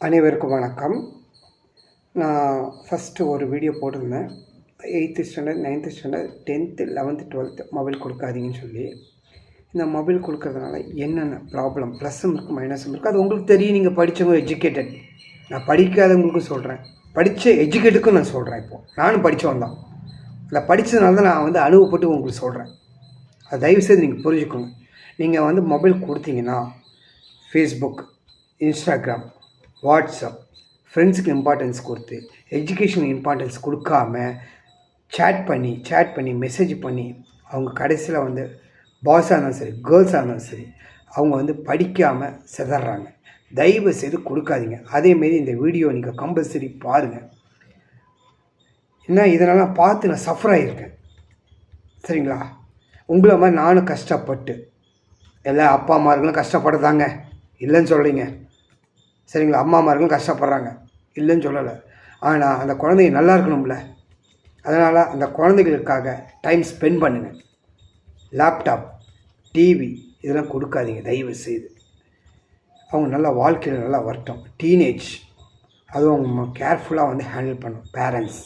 அனைவருக்கும் வணக்கம். நான் ஃபஸ்ட்டு ஒரு வீடியோ போட்டிருந்தேன். 8th standard, 9th standard, 10th, 11th, 12th mobile கொடுக்காதீங்கன்னு சொல்லி. இந்த மொபைல் கொடுக்கறதுனால என்னென்ன ப்ராப்ளம், ப்ளஸ்ஸும் இருக்குது, மைனஸும் இருக்குது. அது உங்களுக்கு தெரியும். நீங்கள் படித்தவங்க, எஜுகேட்டட். நான் படிக்காதவங்களுக்கும் சொல்கிறேன், படித்த எஜுகேட்டுக்கும் நான் சொல்கிறேன். இப்போது நானும் படித்தவன் தான். அதை படித்ததுனால தான் நான் அனுபவப்பட்டு உங்களுக்கு சொல்கிறேன். அது தயவுசெய்து நீங்கள் புரிஞ்சுக்கோங்க. நீங்கள் மொபைல் கொடுத்தீங்கன்னா ஃபேஸ்புக், இன்ஸ்டாகிராம், வாட்ஸ்அப், ஃப்ரெண்ட்ஸுக்கு இம்பார்ட்டன்ஸ் கொடுத்து எஜுகேஷன் இம்பார்ட்டன்ஸ் கொடுக்காம சேட் பண்ணி மெசேஜ் பண்ணி அவங்க கடைசியில் பாய்ஸாக இருந்தாலும் சரி, கேர்ள்ஸாக இருந்தாலும் சரி, அவங்க படிக்காமல் சிதறாங்க. தயவு செய்து கொடுக்காதீங்க. அதேமாரி இந்த வீடியோ நீங்கள் கம்பல்சரி பாருங்கள். ஏன்னா இதனால் பார்த்து நான் சஃபர் ஆகியிருக்கேன். சரிங்களா? உங்களை மாதிரி நானும் கஷ்டப்பட்டு, எல்லா அப்பா அம்மார்களும் கஷ்டப்படுறதாங்க, இல்லைன்னு சொல்கிறீங்க. சரிங்களா? அம்மாமார்களும் கஷ்டப்படுறாங்க, இல்லைன்னு சொல்லலை. ஆனால் அந்த குழந்தைங்க நல்லா இருக்கணும்ல. அதனால் அந்த குழந்தைகளுக்காக டைம் ஸ்பெண்ட் பண்ணுங்கள். லேப்டாப், டிவி இதெல்லாம் கொடுக்காதீங்க தயவு செய்து. அவங்க நல்லா வாழ்க்கையில் நல்லா வரட்டும். டீனேஜ் அதுவும் அவங்க கேர்ஃபுல்லாக ஹேண்டில் பண்ணணும். பேரண்ட்ஸ்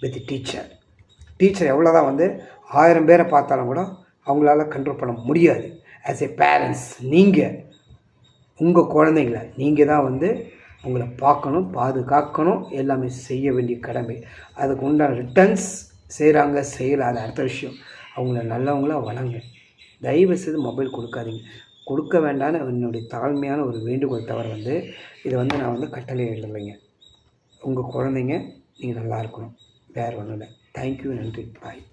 வித் டீச்சர் எவ்வளோ தான் 1000 பேரை பார்த்தாலும் கூட அவங்களால கண்ட்ரோல் பண்ண முடியாது. ஆஸ் ஏ பேரண்ட்ஸ் நீங்கள் உங்கள் குழந்தைங்கள நீங்கள் தான் உங்களை பார்க்கணும், பாதுகாக்கணும், எல்லாமே செய்ய வேண்டிய கடமை. அதுக்கு உண்டான ரிட்டர்ன்ஸ் செய்கிறாங்க, செய்யலை, அது அடுத்த விஷயம். அவங்கள நல்லவங்களாக வளங்க. தயவு செய்து மொபைல் கொடுக்காதீங்க. கொடுக்க வேண்டான்னு என்னுடைய தாழ்மையான ஒரு வேண்டுகோள். தவிர இதை நான் கட்டளை எழுதுலைங்க. உங்கள் குழந்தைங்க நீங்கள் நல்லா இருக்கணும், வேறு ஒன்றும் இல்லை. தேங்க்யூ, நன்றி, பாய்.